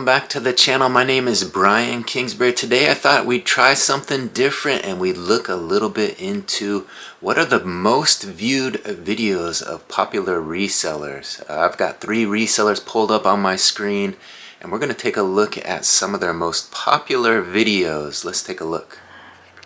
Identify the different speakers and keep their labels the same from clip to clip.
Speaker 1: back to the channel. My name is Brian Kingsbury. Today I thought we'd try something different and we'd look a little bit into what are the most viewed videos of popular resellers. I've got 3 resellers pulled up on my screen and we're going to take a look at some of their most popular videos. Let's take a look.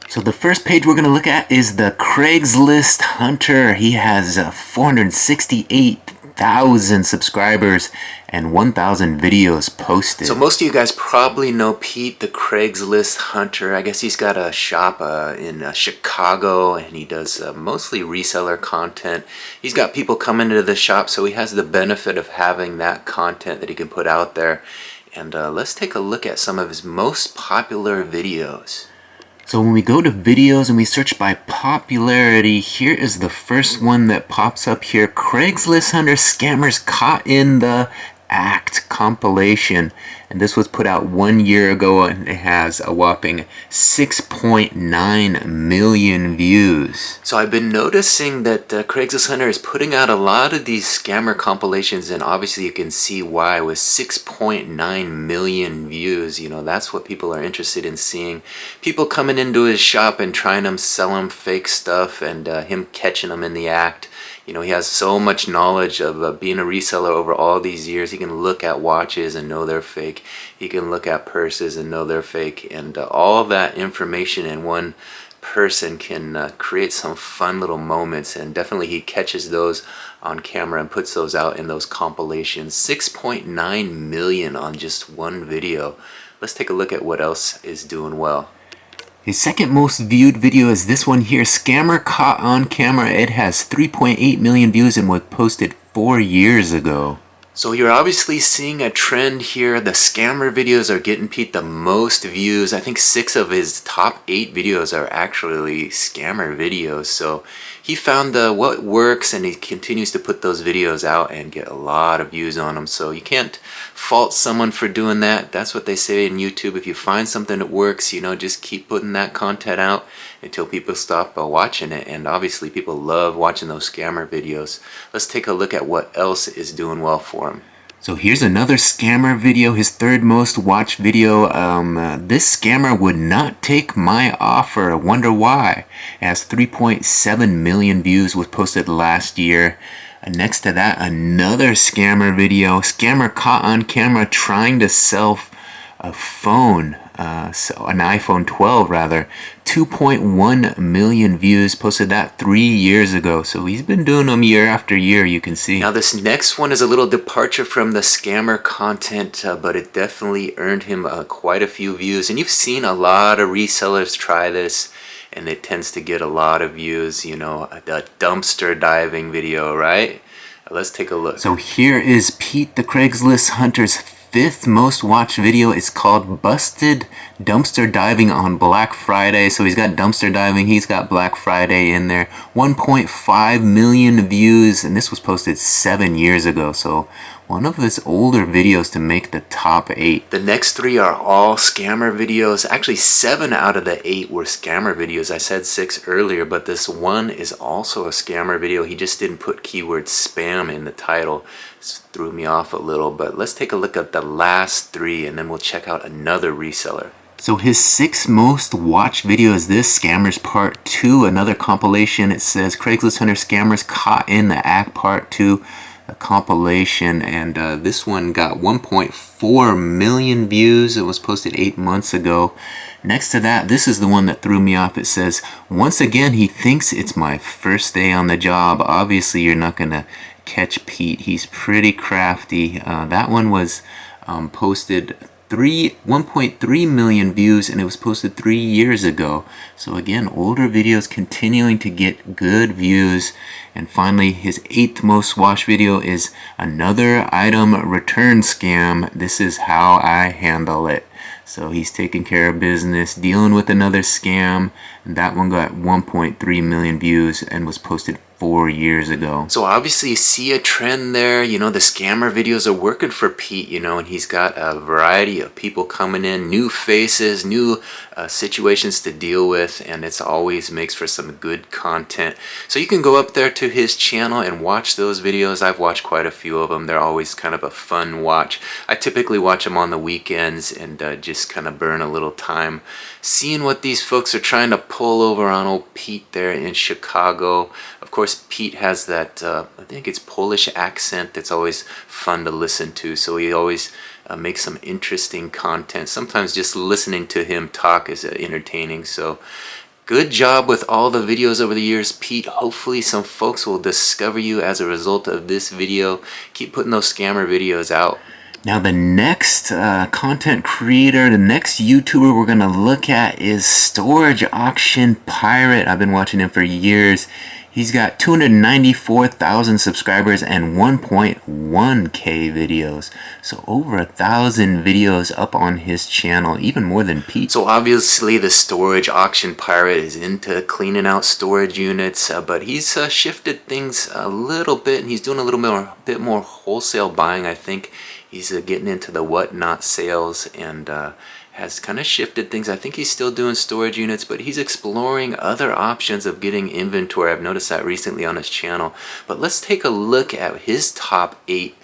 Speaker 1: So the first page we're going to look at is the Craigslist Hunter. He has 468,000 subscribers and 1,000 videos posted. So most of you guys probably know Pete, the Craigslist Hunter. I guess he's got a shop in Chicago, and he does mostly reseller content. He's got people coming to the shop, so he has the benefit of having that content that he can put out there. And let's take a look at some of his most popular videos. So when we go to videos and we search by popularity, here is the first one that pops up here. Craigslist Hunter Scammers Caught in the Act compilation. And this was put out 1 year ago and it has a whopping 6.9 million views. So I've been noticing that Craigslist Hunter is putting out a lot of these scammer compilations, and obviously you can see why. With 6.9 million views, you know, that's what people are interested in seeing. People coming into his shop and trying to sell him fake stuff, and him catching them in the act. You know, he has so much knowledge of being a reseller over all these years. He can look at watches and know they're fake. He can look at purses and know they're fake. And all that information in one person can create some fun little moments. And definitely he catches those on camera and puts those out in those compilations. 6.9 million on just one video. Let's take a look at what else is doing well. His second most viewed video is this one here, Scammer Caught on Camera. It has 3.8 million views and was posted 4 years ago. So you're obviously seeing a trend here. The scammer videos are getting Pete the most views. I think 6 of his top 8 videos are actually scammer videos. So he found what works, and he continues to put those videos out and get a lot of views on them. So you can't fault someone for doing that. That's what they say in YouTube. If you find something that works, you know, just keep putting that content out until people stop watching it. And obviously people love watching those scammer videos. Let's take a look at what else is doing well for him. So here's another scammer video, his third most watched video. This scammer would not take my offer. I wonder why. It has 3.7 million views, was posted last year. Next to that, another scammer video. Scammer caught on camera trying to sell a phone. So an iPhone 12 rather. 2.1 million views, posted that 3 years ago. So he's been doing them year after year, you can see. Now this next one is a little departure from the scammer content, but it definitely earned him quite a few views. And you've seen a lot of resellers try this, and it tends to get a lot of views. You know, the dumpster diving video, right? Let's take a look. So here is Pete, the Craigslist Hunter's 5th most watched video. Is called Busted Dumpster Diving on Black Friday. So he's got dumpster diving, he's got Black Friday in there. 1.5 million views, and this was posted 7 years ago. So one of his older videos to make the top 8. The next 3 are all scammer videos. Actually 7 out of the 8 were scammer videos. I said 6 earlier, but this one is also a scammer video. He just didn't put keyword spam in the title. This threw me off a little, but let's take a look at the last 3 and then we'll check out another reseller. So his 6th most watched video is this, Scammers Part 2, another compilation. It says Craigslist Hunter Scammers Caught in the Act Part 2. A compilation, and this one got 1.4 million views. It was posted 8 months ago. Next to that, this is the one that threw me off. It says, once again, he thinks it's my first day on the job. Obviously, you're not gonna catch Pete. He's pretty crafty. That one was posted 1.3 million views, and it was posted 3 years ago. So again, older videos continuing to get good views. And finally, his 8th most watched video is another item return scam. This is how I handle it. So he's taking care of business, dealing with another scam. And that one got 1.3 million views and was posted 4 years ago. So obviously you see a trend there. You know, the scammer videos are working for Pete, you know, and he's got a variety of people coming in, new faces, new situations to deal with, and it's always makes for some good content. So you can go up there to his channel and watch those videos. I've watched quite a few of them. They're always kind of a fun watch. I typically watch them on the weekends and just kind of burn a little time seeing what these folks are trying to pull over on old Pete there in Chicago. Of course, Pete has that, I think it's Polish accent that's always fun to listen to, so he always makes some interesting content. Sometimes just listening to him talk is entertaining, so good job with all the videos over the years, Pete. Hopefully some folks will discover you as a result of this video. Keep putting those scammer videos out. Now the next content creator, the next YouTuber we're going to look at is Storage Auction Pirate. I've been watching him for years. He's got 294,000 subscribers and 1.1k videos. So over 1,000 videos up on his channel, even more than Pete. So obviously the Storage Auction Pirate is into cleaning out storage units, but he's shifted things a little bit, and he's doing a little bit more wholesale buying, I think. He's getting into the whatnot sales and has kind of shifted things. I think he's still doing storage units, but he's exploring other options of getting inventory. I've noticed that recently on his channel. But let's take a look at his top 8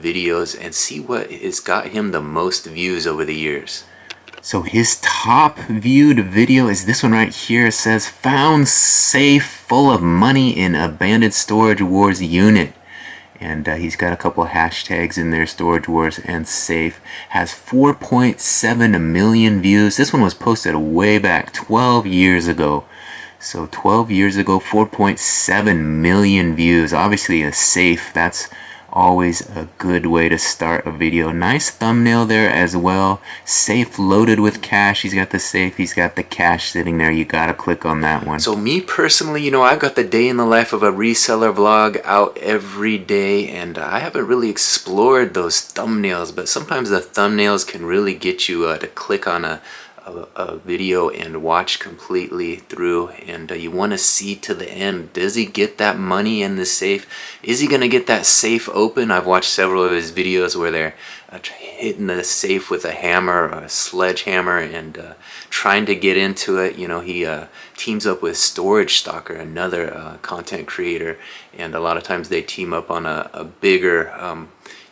Speaker 1: videos and see what has got him the most views over the years. So his top viewed video is this one right here. It says, "Found safe full of money in abandoned storage wars unit." And he's got a couple of hashtags in there, Storage Wars and Safe. Has 4.7 million views. This one was posted way back 12 years ago. So 12 years ago, 4.7 million views. Obviously a Safe, that's always a good way to start a video. Nice thumbnail there as well. Safe loaded with cash. He's got the safe, he's got the cash sitting there. You gotta click on that one. So me personally, you know, I've got the day in the life of a reseller vlog out every day, and I haven't really explored those thumbnails, but sometimes the thumbnails can really get you to click on a video and watch completely through, and you want to see to the end. Does he get that money in the safe? Is he gonna get that safe open? I've watched several of his videos where they're hitting the safe with a hammer or a sledgehammer and trying to get into it. You know, he teams up with Storage Stalker, another content creator, and a lot of times they team up on a bigger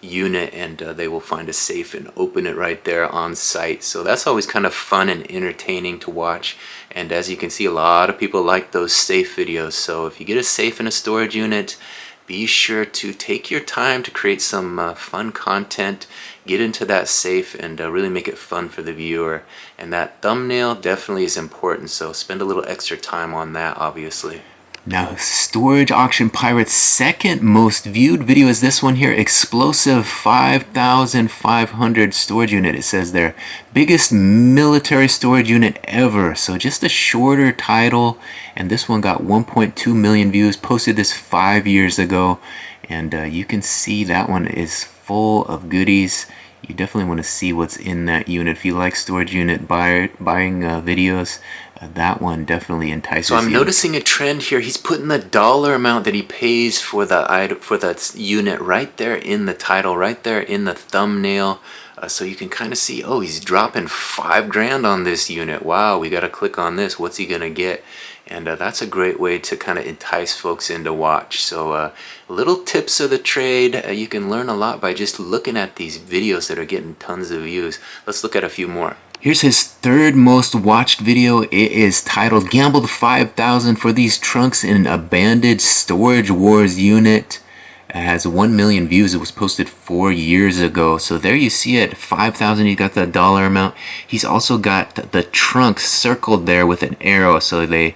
Speaker 1: unit, and they will find a safe and open it right there on site. So that's always kind of fun and entertaining to watch, and as you can see, a lot of people like those safe videos. So if you get a safe in a storage unit, be sure to take your time to create some fun content, get into that safe, and really make it fun for the viewer. And that thumbnail definitely is important, so spend a little extra time on that, obviously. Now, Storage Auction Pirate's second most viewed video is this one here, Explosive 5,500 storage unit. It says there, biggest military storage unit ever. So just a shorter title, and this one got 1.2 million views. Posted this 5 years ago, and you can see that one is full of goodies. You definitely want to see what's in that unit. If you like storage unit buying videos, that one definitely entices you. So I'm noticing a trend here. He's putting the dollar amount that he pays for the item, for that unit, right there in the title, right there in the thumbnail. So you can kind of see, oh, he's dropping $5 grand on this unit. Wow, we got to click on this. What's he gonna get? And that's a great way to kind of entice folks in to watch. So little tips of the trade. You can learn a lot by just looking at these videos that are getting tons of views. Let's look at a few more. Here's his third most watched video. It is titled Gambled 5,000 for these trunks in an abandoned Storage Wars unit. It has 1 million views. It was posted 4 years ago. So there you see it, 5,000. He got the dollar amount. He's also got the trunks circled there with an arrow. So they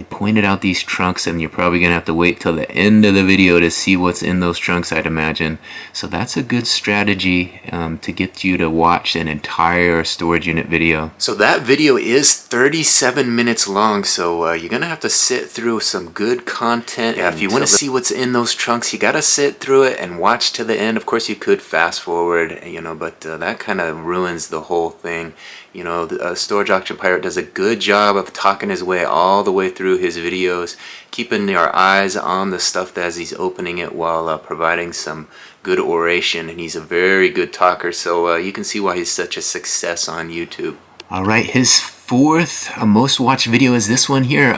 Speaker 1: pointed out these trunks, and you're probably gonna have to wait till the end of the video to see what's in those trunks, I'd imagine. So that's a good strategy to get you to watch an entire storage unit video. So that video is 37 minutes long, so you're gonna have to sit through some good content. Yeah, if you want to see what's in those trunks, you gotta sit through it and watch to the end. Of course, you could fast forward, you know, but that kind of ruins the whole thing. You know, the Storage Auction Pirate does a good job of talking his way all the way through his videos, keeping our eyes on the stuff as he's opening it while providing some good oration, and he's a very good talker, so you can see why he's such a success on YouTube. Alright, his fourth most watched video is this one here.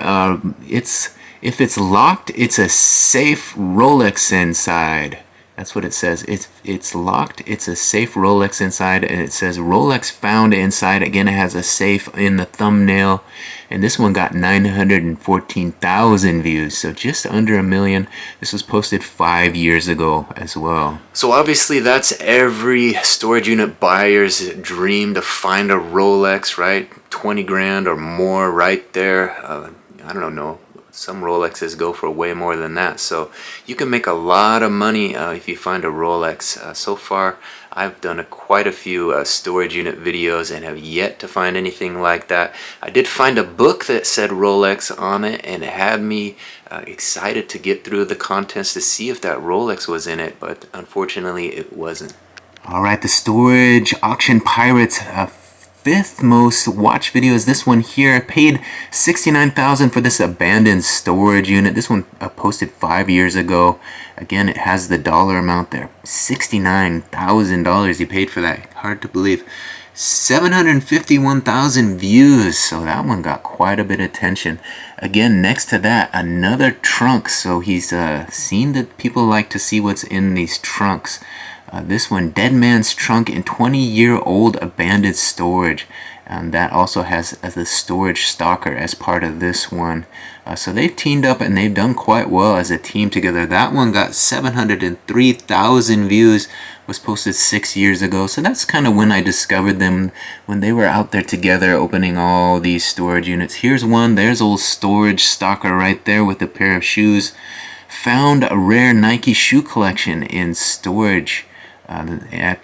Speaker 1: If it's locked, it's a safe Rolex inside. That's what it says. It's locked, it's a safe Rolex inside, and it says Rolex found inside. Again, it has a safe in the thumbnail, and this one got 914,000 views, so just under 1 million. This was posted 5 years ago as well. So obviously that's every storage unit buyer's dream, to find a Rolex, right? 20 grand or more right there. I don't know. Some Rolexes go for way more than that, so you can make a lot of money if you find a Rolex. So far, I've done quite a few storage unit videos and have yet to find anything like that. I did find a book that said Rolex on it, and it had me excited to get through the contents to see if that Rolex was in it, but unfortunately it wasn't. Alright, the Storage Auction Pirates fifth most watched video is this one here. I paid $69,000 for this abandoned storage unit. This one posted 5 years ago. Again, it has the dollar amount there. $69,000 you paid for that. Hard to believe. 751,000 views, so that one got quite a bit of attention. Again, next to that, another trunk. So he's seen that people like to see what's in these trunks. This one, Dead Man's Trunk in 20-year-old abandoned storage. That also has the storage stalker as part of this one. So they've teamed up and they've done quite well as a team together. That one got 703,000 views, was posted 6 years ago. So that's kind of when I discovered them, when they were out there together opening all these storage units. Here's one. There's old storage stalker right there with a pair of shoes. Found a rare Nike shoe collection in storage. At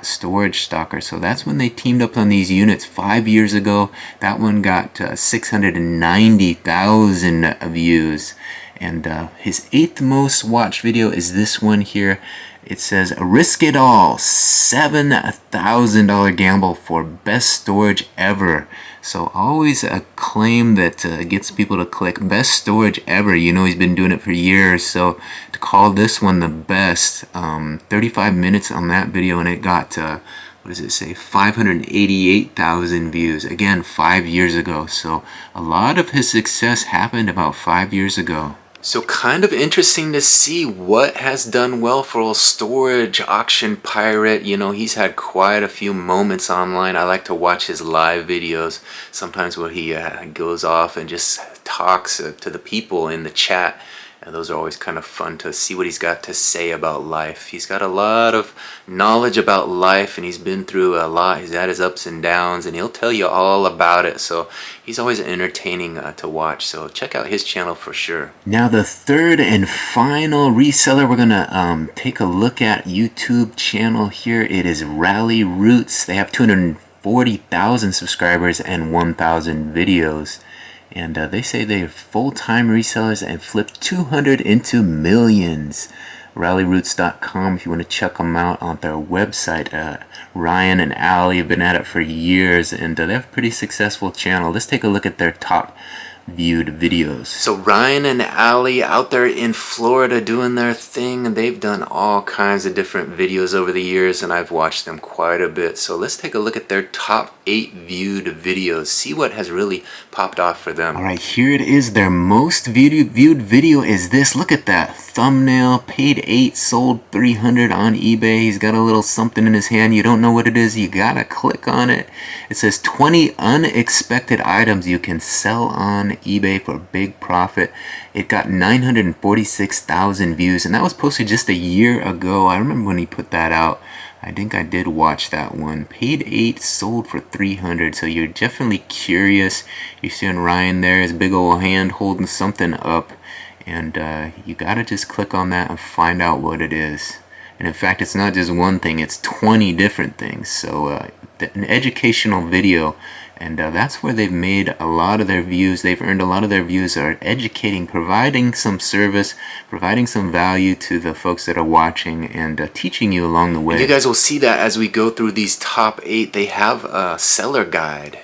Speaker 1: Storage Stalker. So that's when they teamed up on these units 5 years ago. That one got 690,000 views. And his 8th most watched video is this one here. It says, Risk It All, $7,000 gamble for best storage ever. So always a claim that gets people to click best storage ever. You know, he's been doing it for years. So to call this one the best, 35 minutes on that video, and it got, what does it say, 588,000 views. Again, 5 years ago. So a lot of his success happened about 5 years ago. So kind of interesting to see what has done well for old Storage Auction Pirate. You know, he's had quite a few moments online. I like to watch his live videos, sometimes where he goes off and just talks to the people in the chat. And those are always kind of fun to see what he's got to say about life. He's got a lot of knowledge about life, and he's been through a lot. He's had his ups and downs, and he'll tell you all about it. So he's always entertaining to watch. So check out his channel for sure. Now the third and final reseller we're going to take a look at YouTube channel here. It is Rally Roots. They have 240,000 subscribers and 1,000 videos. And they say they're full-time resellers and flip 200 into millions. RallyRoots.com if you want to check them out on their website. Ryan and Ali have been at it for years, and they have a pretty successful channel. Let's take a look at their top viewed videos. So Ryan and Ali out there in Florida doing their thing, and they've done all kinds of different videos over the years, and I've watched them quite a bit. So let's take a look at their top 8 viewed videos, see what has really popped off for them. Alright, here it is. Their most viewed video is this. Look at that thumbnail. Paid 8, sold 300 on eBay. He's got a little something in his hand. You don't know what it is, you gotta click on it. It says 20 unexpected items you can sell on eBay for big profit. It got 946,000 views, and that was posted just a year ago. I remember when he put that out. I think I did watch that one. Paid 8, sold for 300. So you're definitely curious. You're seeing Ryan there, his big old hand holding something up, and you gotta just click on that and find out what it is. And in fact, it's not just one thing, it's 20 different things. So an educational video And that's where they've made a lot of their views. They've earned a lot of their views, are educating, providing some service, providing some value to the folks that are watching, and teaching you along the way. And you guys will see that as we go through these top 8, they have a seller guide.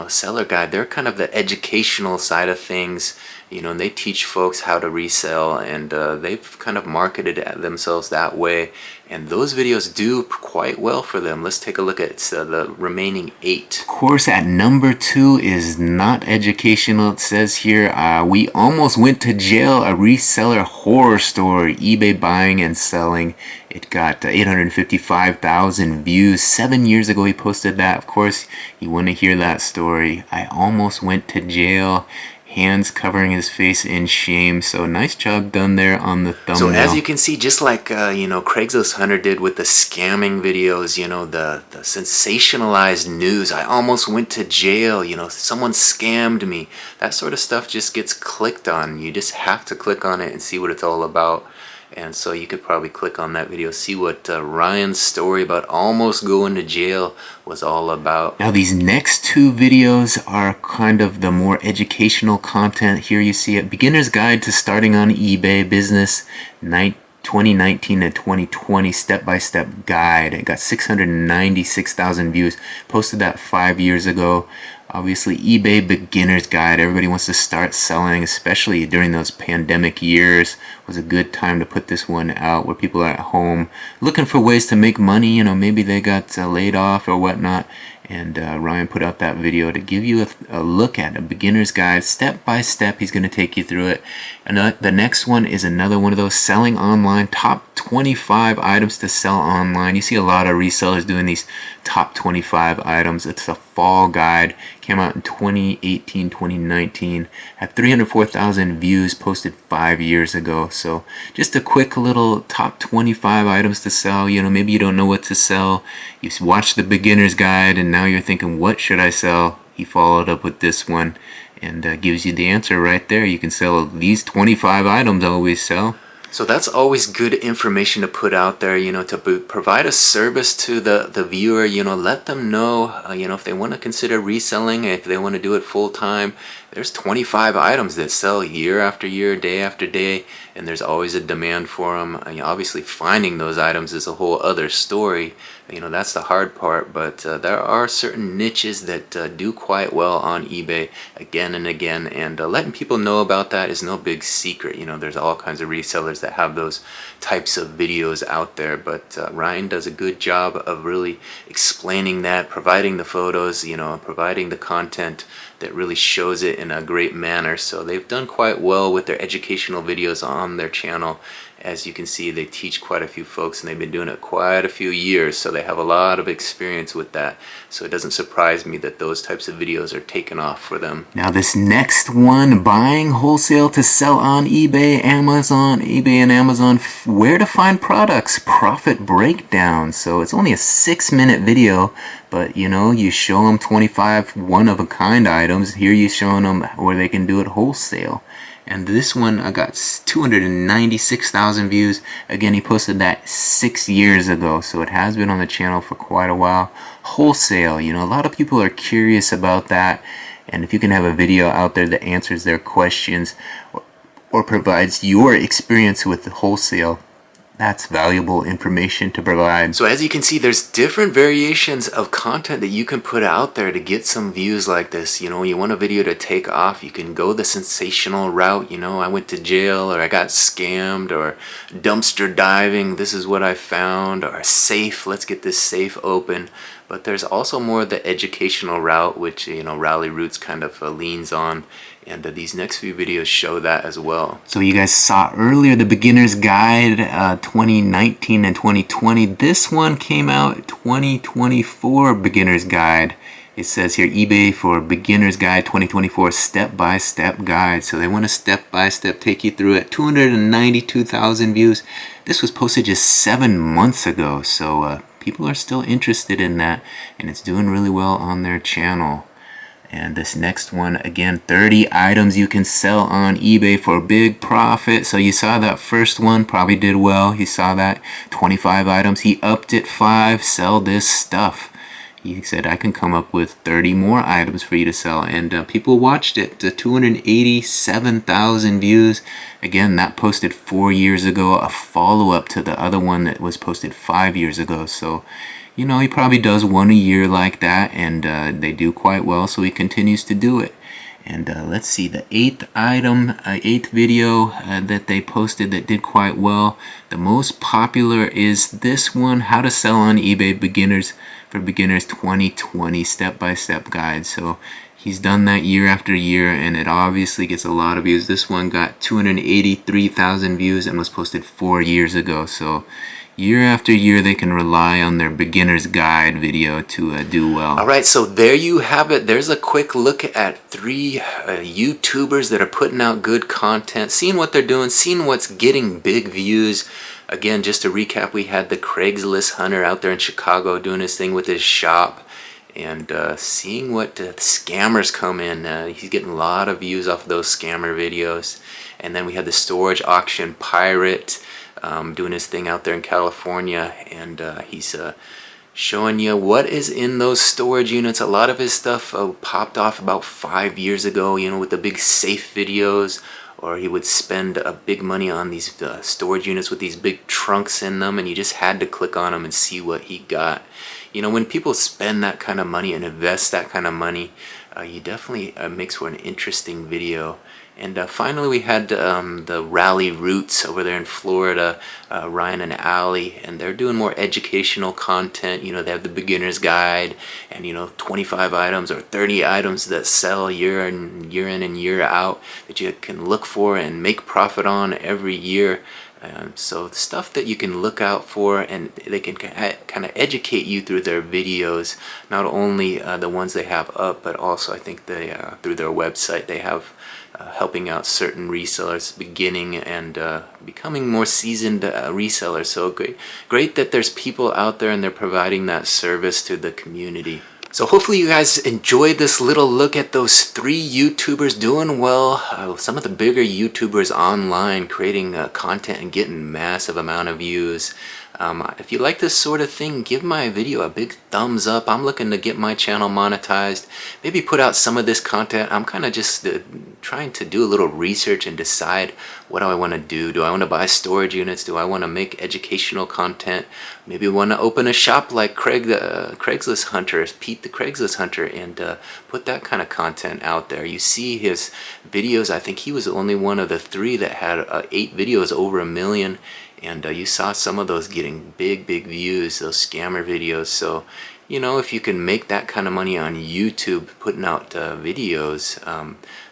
Speaker 1: Seller guide. They're kind of the educational side of things. And they teach folks how to resell, and they've kind of marketed themselves that way. And those videos do quite well for them. Let's take a look at the remaining 8. Of course, at number 2 is not educational. It says here, we almost went to jail, a reseller horror story, eBay buying and selling. It got 855,000 views. 7 years ago he posted that. Of course, you want to hear that story. I almost went to jail. Hands covering his face in shame. So nice job done there on the thumbnail. So as you can see, just like Craigslist Hunter did with the scamming videos, the sensationalized news. I almost went to jail. Someone scammed me. That sort of stuff just gets clicked on. You just have to click on it and see what it's all about. And so you could probably click on that video, see what Ryan's story about almost going to jail was all about. Now these next 2 videos are kind of the more educational content. Here you see it, Beginner's Guide to Starting on eBay Business 2019 and 2020 step-by-step guide. It got 696,000 views. Posted that 5 years ago. Obviously, eBay beginner's guide. Everybody wants to start selling, especially during those pandemic years. It was a good time to put this one out where people are at home looking for ways to make money. Maybe they got laid off or whatnot. And Ryan put out that video to give you a look at a beginner's guide. Step by step, he's going to take you through it. And the next one is another one of those selling online, top 25 items to sell online. You see a lot of resellers doing these top 25 items. It's a fall guide. Came out in 2018, 2019. Had 304,000 views, posted 5 years ago. So just a quick little top 25 items to sell. Maybe you don't know what to sell. You watch the beginner's guide and now you're thinking, what should I sell? He followed up with this one and gives you the answer right there. You can sell these 25 items I always sell. So that's always good information to put out there, to provide a service to the viewer, let them know, if they want to consider reselling, if they want to do it full time. There's 25 items that sell year after year, day after day, and there's always a demand for them. Obviously, finding those items is a whole other story. That's the hard part, but there are certain niches that do quite well on eBay again and again, and letting people know about that is no big secret. There's all kinds of resellers that have those types of videos out there, but Ryan does a good job of really explaining that, providing the photos, providing the content that really shows it in a great manner. So they've done quite well with their educational videos on their channel. As you can see, they teach quite a few folks and they've been doing it quite a few years, so they have a lot of experience with that. So it doesn't surprise me that those types of videos are taken off for them. Now this next one, buying wholesale to sell on eBay and Amazon, where to find products, profit breakdown. So it's only a 6-minute video, but you show them 25 one-of-a-kind items. Here you're showing them where they can do it wholesale. And this one, I got 296,000 views. Again, he posted that 6 years ago, so it has been on the channel for quite a while. Wholesale, a lot of people are curious about that. And if you can have a video out there that answers their questions or provides your experience with the wholesale, that's valuable information to provide. So as you can see, there's different variations of content that you can put out there to get some views like this. You want a video to take off, you can go the sensational route. I went to jail, or I got scammed, or dumpster diving, this is what I found, or safe, let's get this safe open. But there's also more of the educational route, which Rally Roots kind of leans on. And these next few videos show that as well. So you guys saw earlier the beginner's guide 2019 and 2020. This one came out 2024 beginner's guide. It says here eBay for beginner's guide 2024 step-by-step guide. So they want to step-by-step take you through it. 292,000 views. This was posted just 7 months ago. So people are still interested in that, and it's doing really well on their channel. And this next one, again, 30 items you can sell on eBay for a big profit. So you saw that first one, probably did well. You saw that 25 items. He upped it 5, sell this stuff. he said, I can come up with 30 more items for you to sell. And people watched it. 287,000 views. Again, that posted 4 years ago, a follow-up to the other one that was posted 5 years ago. So, you know, he probably does one a year like that, and they do quite well, so he continues to do it. And let's see, the eighth video that they posted that did quite well. The most popular is this one, How to Sell on eBay Beginners for Beginners 2020 Step-by-Step Guide. So he's done that year after year, and it obviously gets a lot of views. This one got 283,000 views and was posted 4 years ago. So year after year, they can rely on their beginner's guide video to do well. All right, so there you have it. There's a quick look at 3 YouTubers that are putting out good content, seeing what they're doing, seeing what's getting big views. Again, just to recap, we had the Craigslist hunter out there in Chicago doing his thing with his shop, and seeing what scammers come in. He's getting a lot of views off of those scammer videos. And then we had the storage auction pirate doing his thing out there in California, and he's showing you what is in those storage units. A lot of his stuff popped off about 5 years ago, you know, with the big safe videos, or he would spend big money on these storage units with these big trunks in them, and you just had to click on them and see what he got. You know, when people spend that kind of money and invest that kind of money, you definitely makes for an interesting video. And finally, we had the Rally Roots over there in Florida, Ryan and Allie, and they're doing more educational content. You know, they have the beginner's guide, and, you know, 25 items or 30 items that sell year in and year out that you can look for and make profit on every year. So stuff that you can look out for, and they can kind of educate you through their videos, not only the ones they have up, but also I think they through their website they have helping out certain resellers beginning and becoming more seasoned resellers. So great that there's people out there and they're providing that service to the community. So hopefully you guys enjoyed this little look at those 3 YouTubers doing well. Some of the bigger YouTubers online creating content and getting massive amount of views. If you like this sort of thing, give my video a big thumbs up. I'm looking to get my channel monetized. Maybe put out some of this content. I'm kind of just trying to do a little research and decide what do I want to do. Do I want to buy storage units? Do I want to make educational content? Maybe want to open a shop like Craigslist Hunter, Pete the Craigslist Hunter, and put that kind of content out there. You see his videos. I think he was only one of the 3 that had 8 videos over 1 million. And you saw some of those getting big views, those scammer videos. So, you know, if you can make that kind of money on YouTube putting out videos,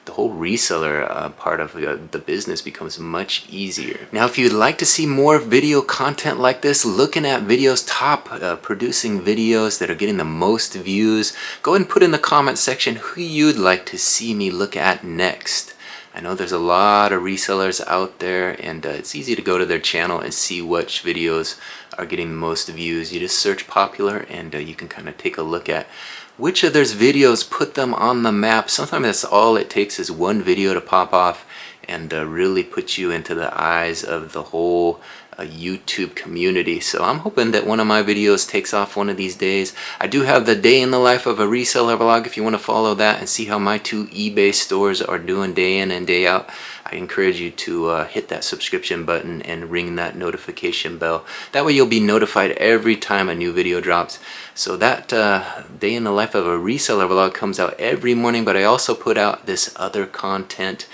Speaker 1: the whole reseller part of the business becomes much easier. Now, if you'd like to see more video content like this, looking at videos, top producing videos that are getting the most views, go ahead and put in the comment section who you'd like to see me look at next. I know there's a lot of resellers out there, and it's easy to go to their channel and see which videos are getting the most views. You just search popular, and you can kind of take a look at which of those videos put them on the map. Sometimes that's all it takes is one video to pop off and really put you into the eyes of the whole YouTube community. So I'm hoping that one of my videos takes off one of these days. I do have the day in the life of a reseller vlog if you want to follow that and see how my 2 eBay stores are doing day in and day out. I encourage you to hit that subscription button and ring that notification bell. That way you'll be notified every time a new video drops. So that day in the life of a reseller vlog comes out every morning, but I also put out this other content,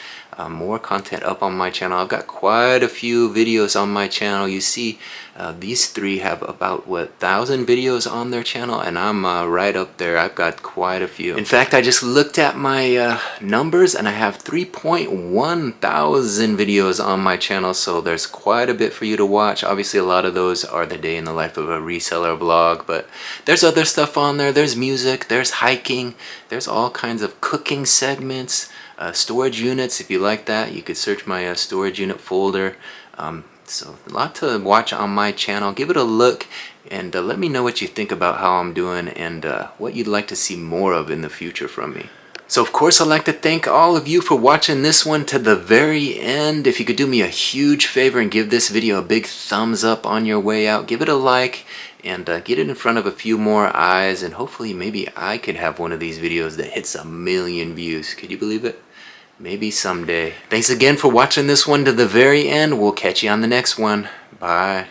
Speaker 1: more content up on my channel. I've got quite a few videos on my channel. You see these 3 have about 1,000 videos on their channel, and I'm right up there. I've got quite a few. In fact, I just looked at my numbers, and I have 3.1 thousand videos on my channel, so there's quite a bit for you to watch. Obviously, a lot of those are the day in the life of a reseller vlog, but there's other stuff on there. There's music, there's hiking, there's all kinds of cooking segments, storage units. If you like that, you could search my storage unit folder. So a lot to watch on my channel. Give it a look, and let me know what you think about how I'm doing and what you'd like to see more of in the future from me. So of course I'd like to thank all of you for watching this one to the very end. If you could do me a huge favor and give this video a big thumbs up on your way out, give it a like, and get it in front of a few more eyes, and hopefully maybe I could have one of these videos that hits 1 million views. Could you believe it? Maybe someday. Thanks again for watching this one to the very end. We'll catch you on the next one. Bye.